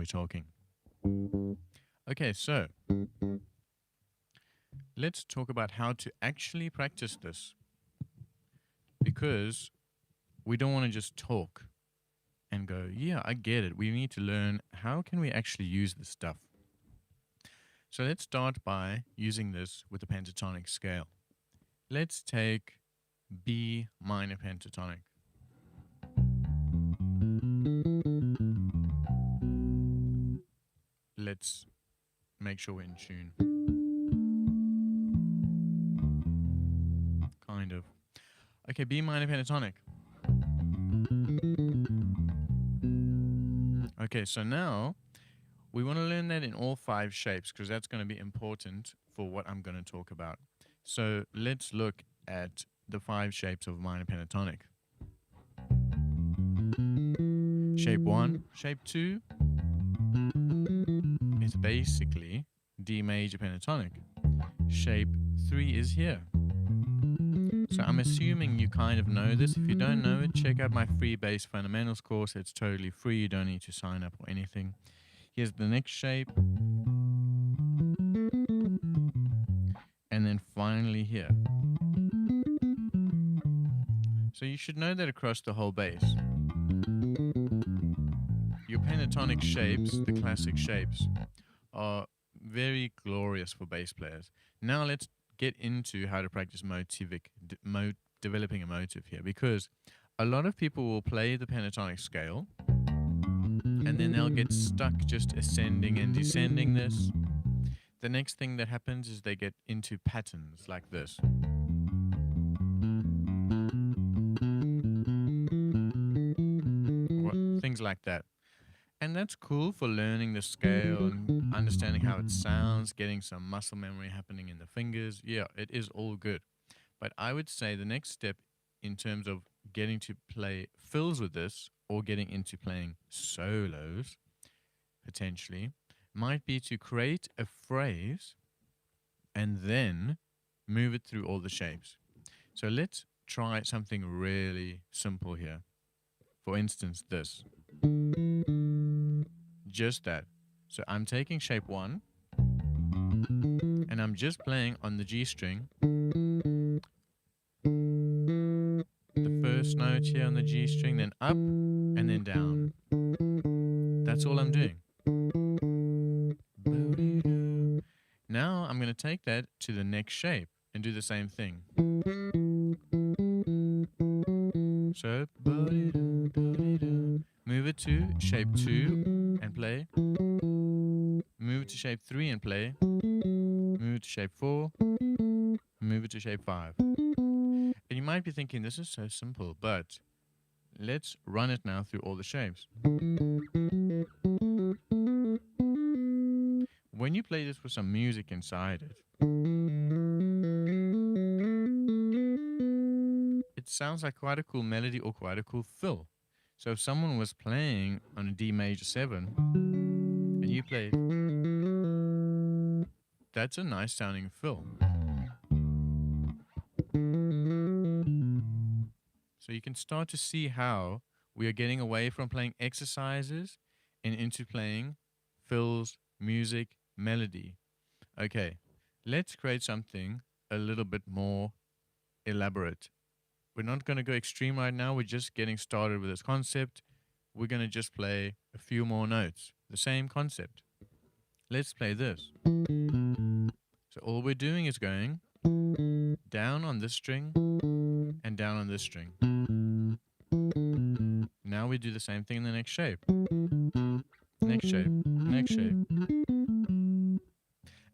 enjoy talking. Okay, so let's talk about how to actually practice this, because we don't want to just talk and go, yeah, I get it. We need to learn how can we actually use this stuff. So let's start by using this with the pentatonic scale. Let's take B minor pentatonic. Let's make sure we're in tune. Kind of. Okay, B minor pentatonic. Okay, so now we want to learn that in all 5 shapes because that's going to be important for what I'm going to talk about. So let's look at the 5 shapes of minor pentatonic. Shape 1, shape 2 is basically D major pentatonic. Shape 3 is here. So I'm assuming you kind of know this. If you don't know it, check out my free bass fundamentals course. It's totally free. You don't need to sign up or anything. Here's the next shape. And then finally here. So you should know that across the whole bass. Your pentatonic shapes, the classic shapes, are very glorious for bass players. Now let's get into how to practice developing a motive here, because a lot of people will play the pentatonic scale and then they'll get stuck just ascending and descending this. The next thing that happens is they get into patterns like this. Or things like that. And that's cool for learning the scale and understanding how it sounds, getting some muscle memory happening in the fingers. Yeah, it is all good. But I would say the next step in terms of getting to play fills with this or getting into playing solos, potentially, might be to create a phrase and then move it through all the shapes. So let's try something really simple here. For instance, this. Just that. So I'm taking shape 1 and I'm just playing on the G string. The first note here on the G string, then up and then down. That's all I'm doing. Now I'm going to take that to the next shape and do the same thing. So move it to shape 2 and play. Move it to shape 3 and play. Move it to shape 4. Move it to shape 5. And you might be thinking, this is so simple, but let's run it now through all the shapes. When you play this with some music inside it, it sounds like quite a cool melody or quite a cool fill. So if someone was playing on a D major 7 and you played, that's a nice sounding fill. So you can start to see how we are getting away from playing exercises and into playing fills, music, melody. Okay, let's create something a little bit more elaborate. We're not going to go extreme right now. We're just getting started with this concept. We're going to just play a few more notes. The same concept. Let's play this. So all we're doing is going down on this string and down on this string. Now we do the same thing in the next shape. Next shape, next shape.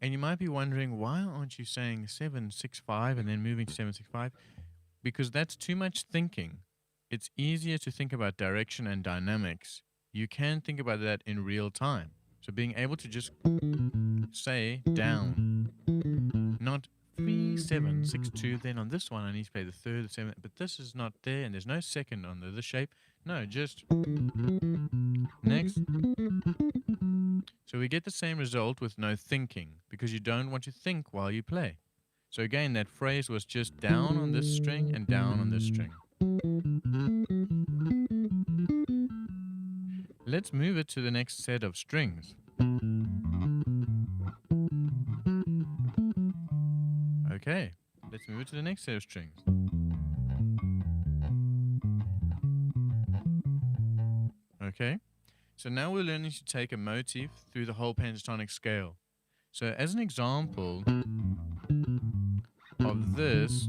And you might be wondering, why aren't you saying 7, 6, 5 and then moving to 7, 6, 5? Because that's too much thinking. It's easier to think about direction and dynamics. You can think about that in real time. So being able to just say down, not 3, 7, 6, 2, then on this one I need to play the third, the seventh, but this is not there and there's no second on the shape. No, just next. So we get the same result with no thinking, because you don't want to think while you play. So again, that phrase was just down on this string and down on this string. Let's move it to the next set of strings. Okay, let's move it to the next set of strings. Okay, so now we're learning to take a motif through the whole pentatonic scale. So as an example of this,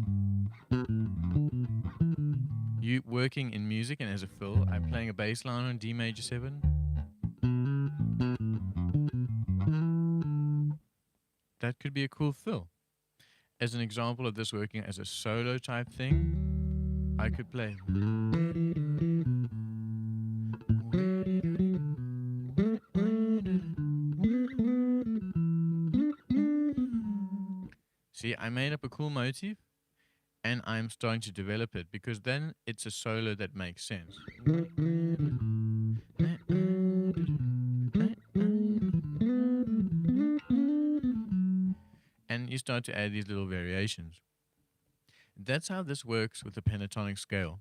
you working in music and as a fill, I'm playing a bass line on D major 7. That could be a cool fill. As an example of this working as a solo type thing, I could play. See, I made up a cool motif and I'm starting to develop it because then it's a solo that makes sense. And you start to add these little variations. That's how this works with the pentatonic scale.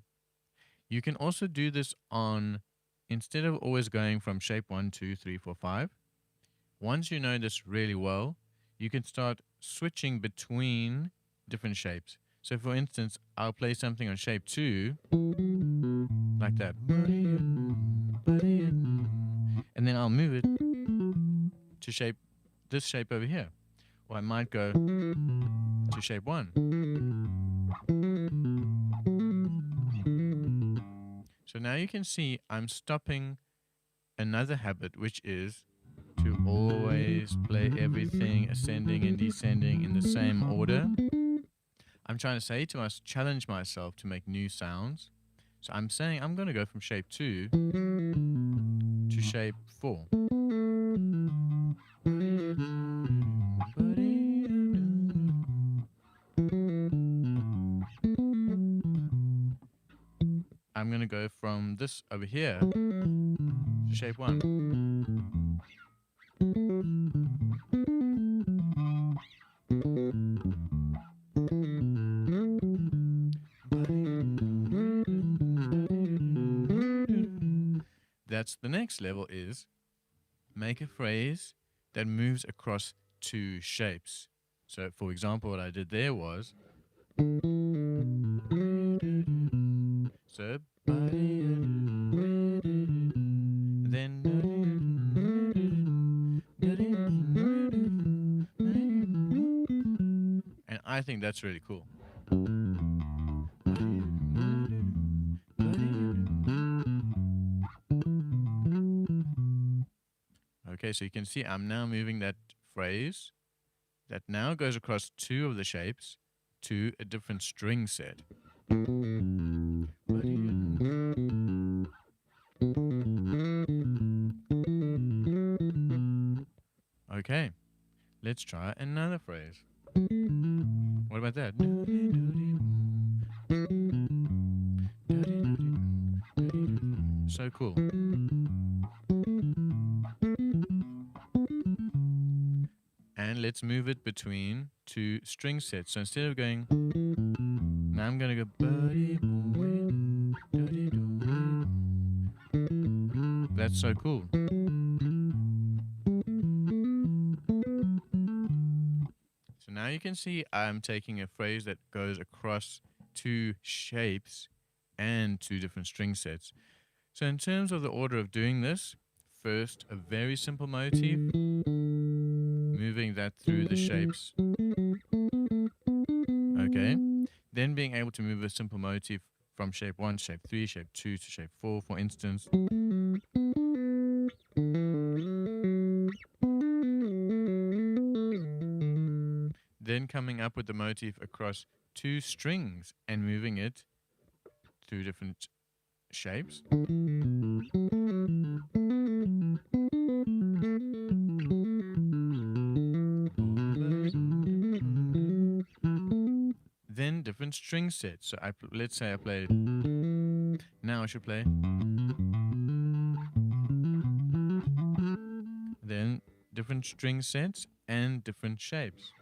You can also do this on, instead of always going from shape 1, 2, 3, 4, 5, once you know this really well, you can start switching between different shapes. So for instance, I'll play something on shape 2, like that. And then I'll move it to this shape over here. Or I might go to shape 1. So now you can see I'm stopping another habit, which is to always play everything ascending and descending in the same order. I'm trying to say to us, challenge myself to make new sounds. So I'm saying I'm going to go from shape 2 to shape 4. I'm going to go from this over here to shape 1. That's the next level, is make a phrase that moves across 2 shapes. So for example, what I did there was, so then, and I think that's really cool. Okay, so you can see I'm now moving that phrase that now goes across 2 of the shapes to a different string set. Okay, let's try another phrase. What about that? So cool. And let's move it between 2 string sets. So instead of going, now I'm going to go. That's so cool. So now you can see I'm taking a phrase that goes across 2 shapes and 2 different string sets. So in terms of the order of doing this, first a very simple motif, moving that through the shapes. Okay. Then being able to move a simple motif from shape 1, shape 3, shape 2 to shape 4, for instance. Then coming up with the motif across 2 strings and moving it through different shapes. Then different string sets. So let's say I played. Now I should play. Then different string sets and different shapes.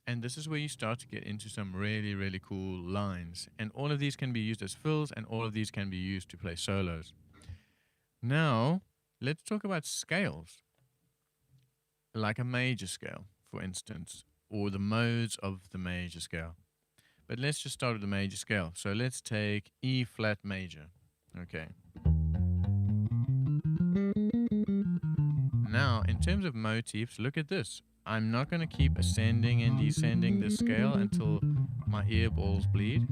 And this is where you start to get into some really, really cool lines. And all of these can be used as fills, and all of these can be used to play solos. Now, let's talk about scales, like a major scale, for instance, or the modes of the major scale. But let's just start with the major scale. So let's take E flat major. Okay. Now, in terms of motifs, look at this. I'm not going to keep ascending and descending this scale until my ear balls bleed.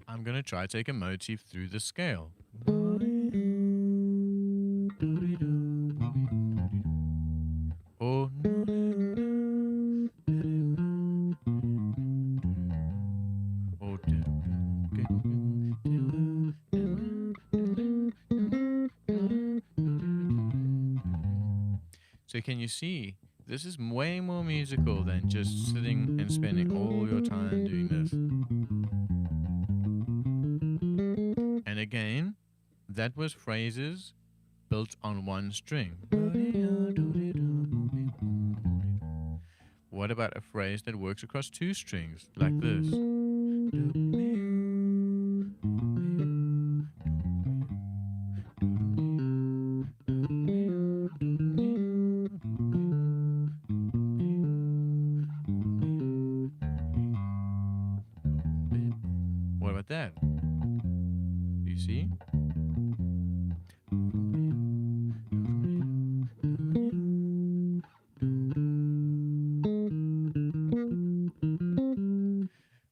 I'm going to try to take a motif through the scale. Or so can you see, this is way more musical than just sitting and spending all your time doing this. And again, that was phrases built on one string. What about a phrase that works across two strings, like this? What about that? Do you see?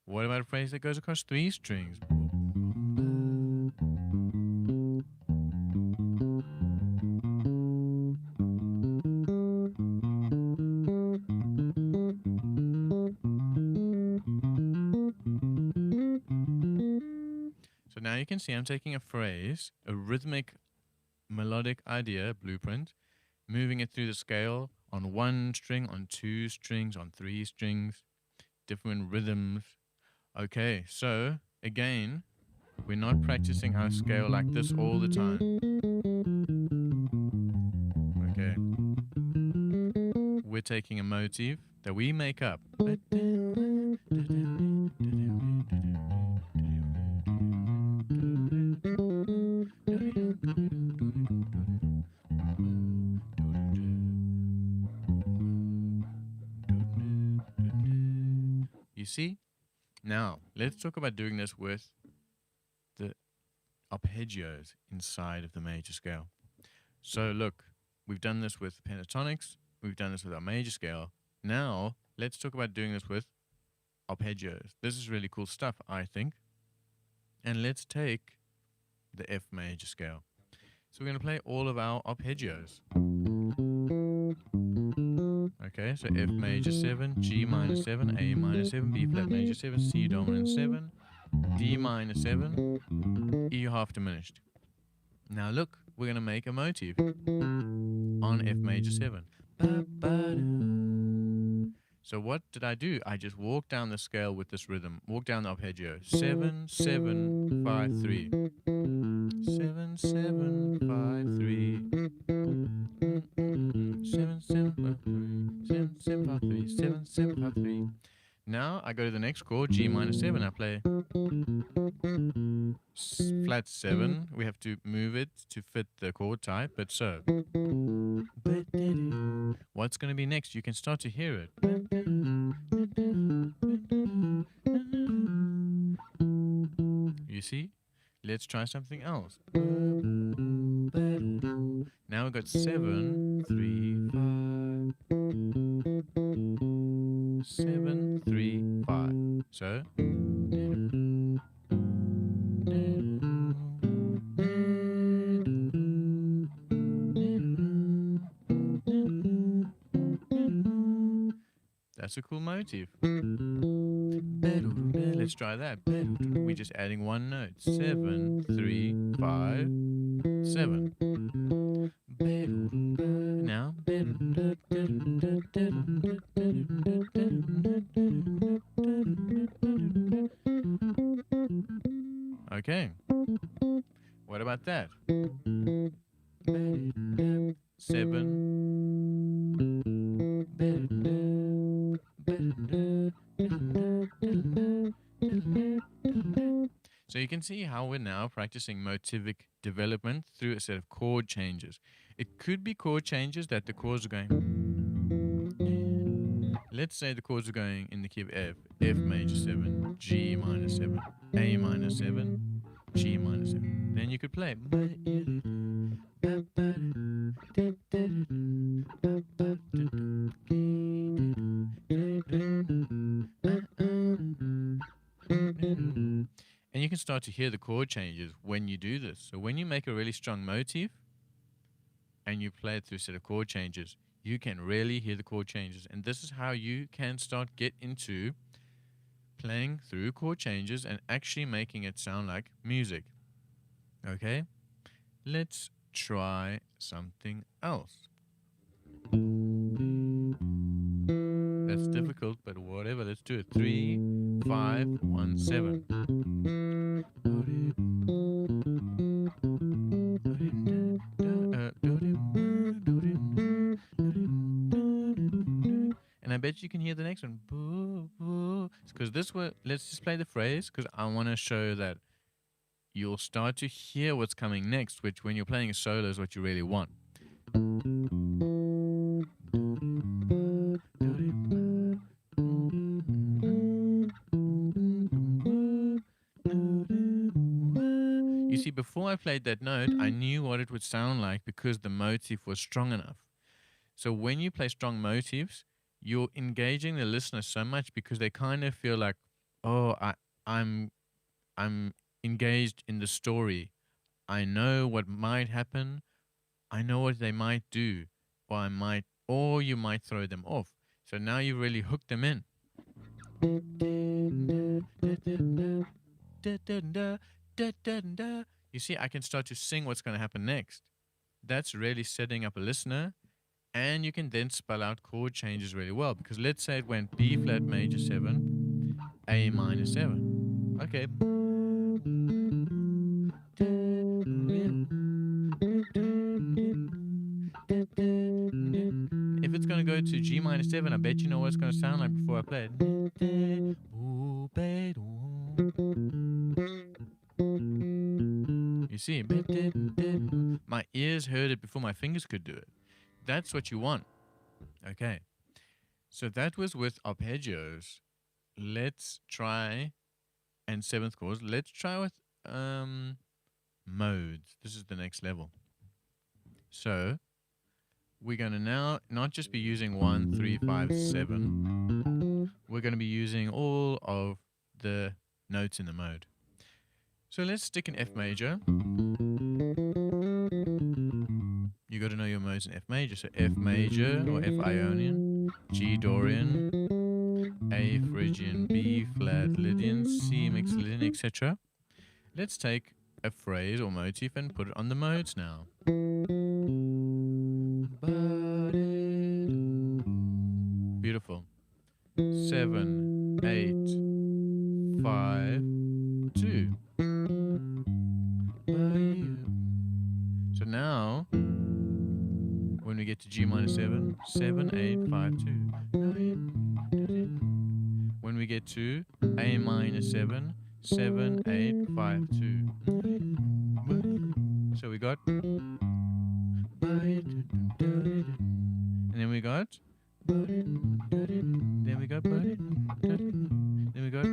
What about a phrase that goes across three strings? So now you can see I'm taking a phrase, a rhythmic, melodic idea, blueprint, moving it through the scale on one string, on two strings, on three strings, different rhythms. Okay, so again, we're not practicing our scale like this all the time. Okay. We're taking a motif that we make up. You see? Now, let's talk about doing this with the arpeggios inside of the major scale. So look, we've done this with pentatonics, we've done this with our major scale. Now, let's talk about doing this with arpeggios. This is really cool stuff, I think. And let's take the F major scale. So we're going to play all of our arpeggios. Okay, so F major 7, G minor 7, A minor 7, B flat major 7, C dominant 7, D minor 7, E half diminished. Now look, we're going to make a motif on F major 7. So what did I do? I just walked down the scale with this rhythm, walked down the arpeggio. 7, 7, 5, 3. 7, 7, 5, 3. 7, 7, 5, 3. 7, 7, 5, 3. 7, 7, 5, 3. Now I go to the next chord, G minor 7. I play flat 7. We have to move it to fit the chord type, but so. What's going to be next? You can start to hear it. You see? Let's try something else. Now we've got 7, 3, 5. 7, 3, 5. So. That's a cool motif. Let's try that. We're just adding one note. 7, 3, 5, 7. Now. Okay. What about that? 7. So you can see how we're now practicing motivic development through a set of chord changes. It could be chord changes that the chords are going. Let's say the chords are going in the key of F, F major 7, G minor 7, A minor 7, G minor 7. Then you could play. And you can start to hear the chord changes when you do this. So when you make a really strong motif and you play it through a set of chord changes, you can really hear the chord changes. And this is how you can start get into playing through chord changes and actually making it sound like music. Okay? Let's try something else. That's difficult, but whatever. Let's do it. 3, 5, 1, 7. And I bet you can hear the next one. Because this one, let's just play the phrase because I want to show that you'll start to hear what's coming next, which when you're playing a solo is what you really want. You see, before I played that note, I knew what it would sound like because the motif was strong enough. So when you play strong motifs, you're engaging the listener so much because they kind of feel like, oh, I'm engaged in the story. I know what might happen. I know what they might do, or you might throw them off. So now you really hook them in. You see, I can start to sing what's going to happen next. That's really setting up a listener, and you can then spell out chord changes really well. Because let's say it went B flat major 7, A minor 7. Okay. If it's going to go to G minor 7, I bet you know what it's going to sound like before I play it. You see, my ears heard it before my fingers could do it. That's what you want. Okay. So that was with arpeggios. Let's try, and seventh chords. Let's try with modes. This is the next level. So we're going to now not just be using 1, 3, 5, 7. We're going to be using all of the notes in the mode. So let's stick in F major. You got to know your modes in F major. So F major or F Ionian, G Dorian, A Phrygian, B flat Lydian, C mixed Lydian, etc. Let's take a phrase or motif and put it on the modes now. Beautiful. 7, 8, 5, 2. So now, when we get to G minor 7, 7, 8, 5, 2. When we get to A minor 7, 7, 8, 5, 2. So we got, and then we got, then we got, then we got.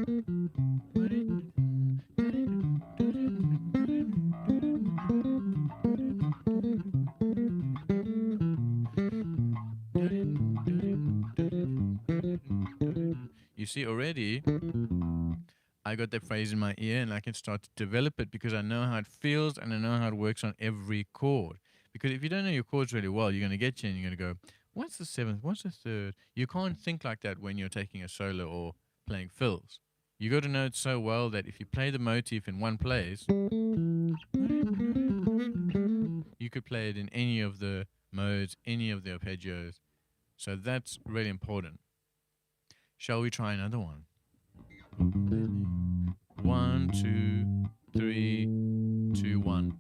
You see already, I got that phrase in my ear and I can start to develop it because I know how it feels and I know how it works on every chord. Because if you don't know your chords really well, you're going to get you and you're going to go, what's the seventh? What's the third? You can't think like that when you're taking a solo or playing fills. You got to know it so well that if you play the motif in one place, you could play it in any of the modes, any of the arpeggios. So that's really important. Shall we try another one? 1, 2, 3, 2, 1.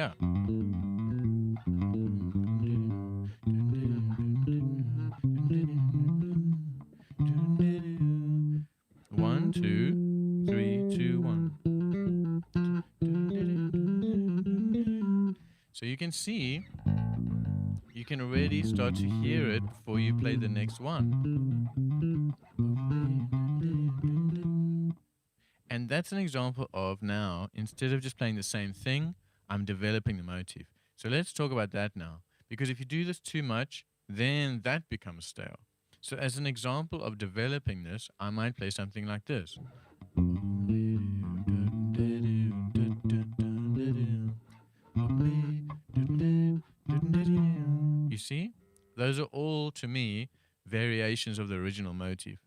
yeah. One, two, three, two, one. So you can see, you can already start to hear it before you play the next one. And that's an example of now, instead of just playing the same thing, I'm developing the motif. So let's talk about that now. Because if you do this too much, then that becomes stale. So as an example of developing this, I might play something like this. You see? Those are all, to me, variations of the original motif.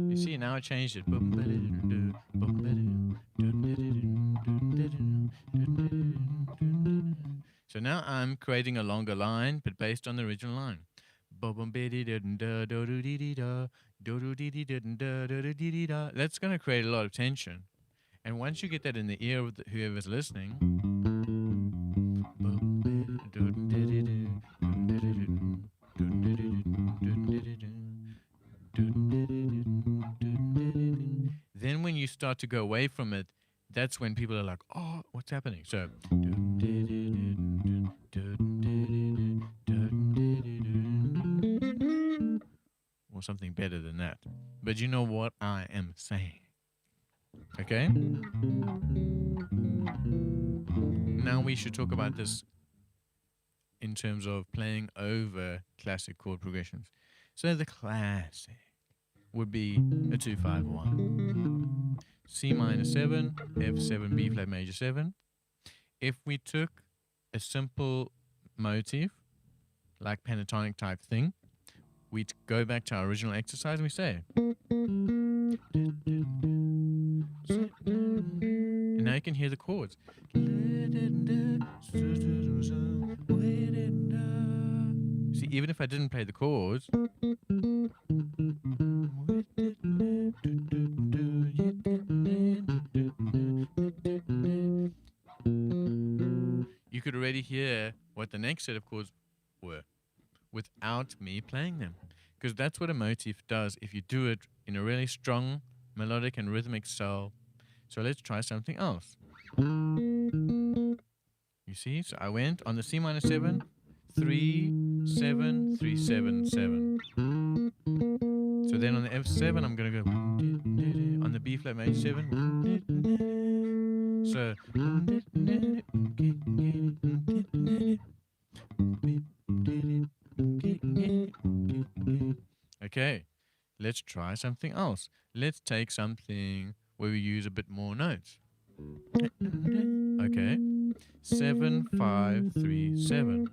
You see, now I changed it. So now I'm creating a longer line, but based on the original line. That's going to create a lot of tension. And once you get that in the ear of whoever's listening, then when you start to go away from it, that's when people are like, oh, what's happening? So, or something better than that. But you know what I am saying. Okay? Now we should talk about this in terms of playing over classic chord progressions. So the classic would be a 2-5-1. C minor 7, F7, B flat major 7. If we took a simple motif, like pentatonic type thing, we'd go back to our original exercise and we say. And now you can hear the chords. See, even if I didn't play the chords, you could already hear what the next set of chords were without me playing them. Because that's what a motif does if you do it in a really strong melodic and rhythmic style. So let's try something else. You see, so I went on the C minor 7, 3, 7, 3, 7, 7. So then on the F7, I'm going to go on the B flat major 7. So okay, let's try something else. Let's take something where we use a bit more notes. Okay, 7, 5, 3, 7.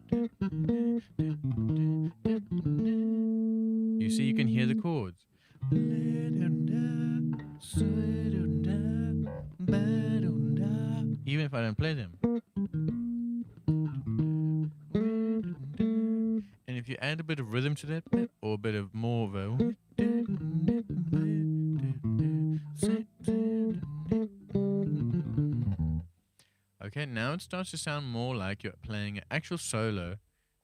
You see, you can hear the chords. Even if I don't play them. And if you add a bit of rhythm to that, or a bit of more of a. Okay, now it starts to sound more like you're playing an actual solo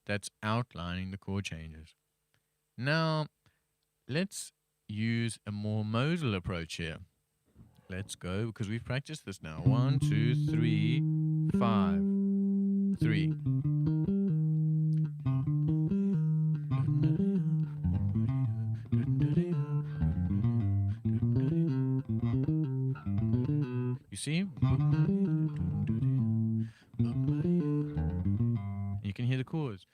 that's outlining the chord changes. Now, let's use a more modal approach here. Let's go, because we've practiced this now. 1, 2, 3, 5, 3. You see? You can hear the chords.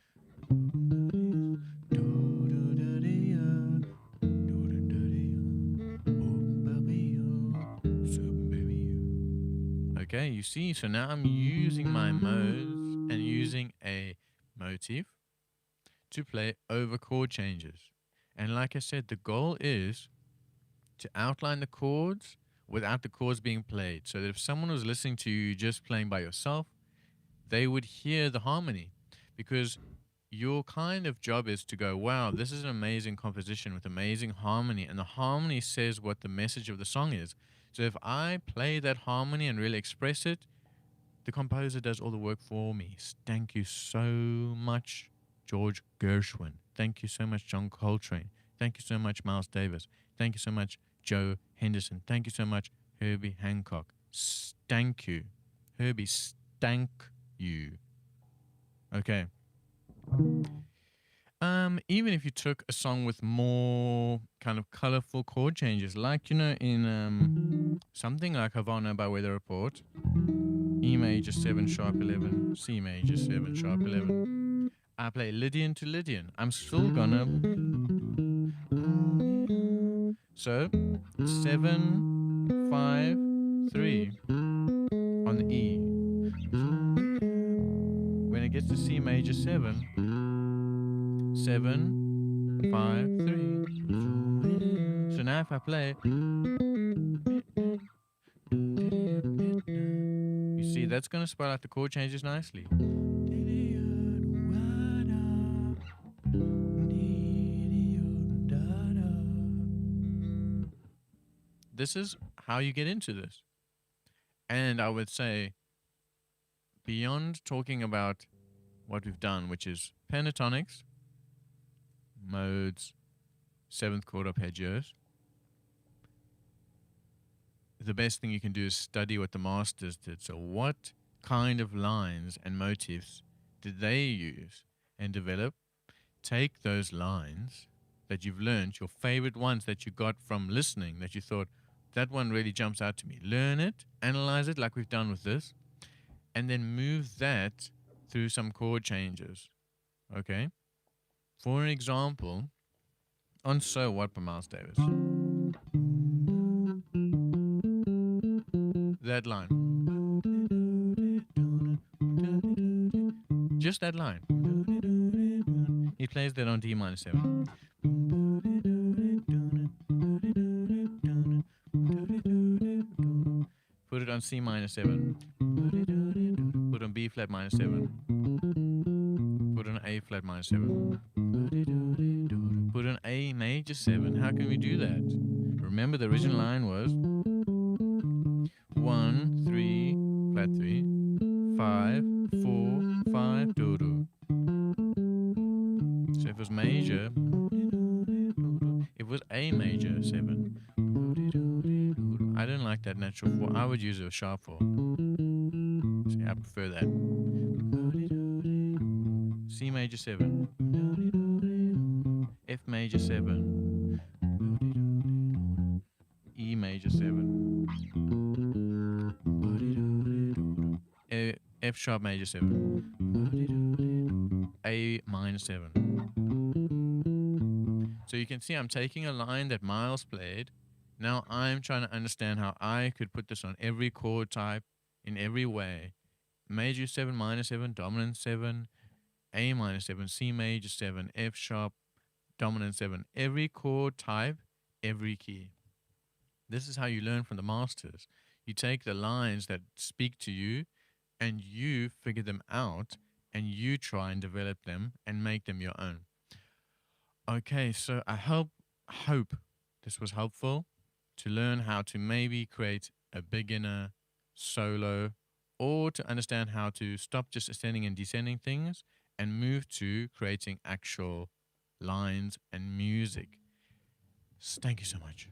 Okay, you see, so now I'm using my modes and using a motif to play over chord changes. And like I said, the goal is to outline the chords without the chords being played. So that if someone was listening to you just playing by yourself, they would hear the harmony, because your kind of job is to go, wow, this is an amazing composition with amazing harmony, and the harmony says what the message of the song is. So if I play that harmony and really express it, the composer does all the work for me. Thank you so much, George Gershwin. Thank you so much, John Coltrane. Thank you so much, Miles Davis. Thank you so much, Joe Henderson. Thank you so much, Herbie Hancock. Stank you. Herbie, stank you. Okay. Even if you took a song with more kind of colorful chord changes, like, you know, in something like Havana by Weather Report, E major 7 sharp 11, C major 7 sharp 11. I play Lydian to Lydian. I'm still gonna. So 7, 5, 3 on the E. When it gets to C major 7, 7, 5, 3. So now if I play, you see that's going to spell out the chord changes nicely. This is how you get into this. And I would say, beyond talking about what we've done, which is pentatonics, modes, seventh chord arpeggios, the best thing you can do is study what the masters did. So what kind of lines and motifs did they use and develop? Take those lines that you've learned, your favorite ones that you got from listening, that you thought, that one really jumps out to me. Learn it, analyze it like we've done with this, and then move that through some chord changes. Okay? For an example, on So What by Miles Davis. That line. Just that line. He plays that on D minor 7. Put it on C minor 7. Put on B flat minor 7. Put on A flat minor 7. Put on A major 7. How can we do that? Remember, the original line was 1, 3, flat 3, 5, 4, 5, do do. So if it was major, it was A major 7. I don't like that natural 4. I would use a sharp 4. See, I prefer that. C major 7. F major 7. E major 7. F sharp major 7. A minor 7. So you can see I'm taking a line that Miles played. Now I'm trying to understand how I could put this on every chord type in every way. Major 7, minor 7, dominant 7, A minor 7, C major 7, F sharp, dominant 7. Every chord type, every key. This is how you learn from the masters. You take the lines that speak to you and you figure them out and you try and develop them and make them your own. Okay, so I hope this was helpful to learn how to maybe create a beginner solo, or to understand how to stop just ascending and descending things and move to creating actual lines and music. Thank you so much.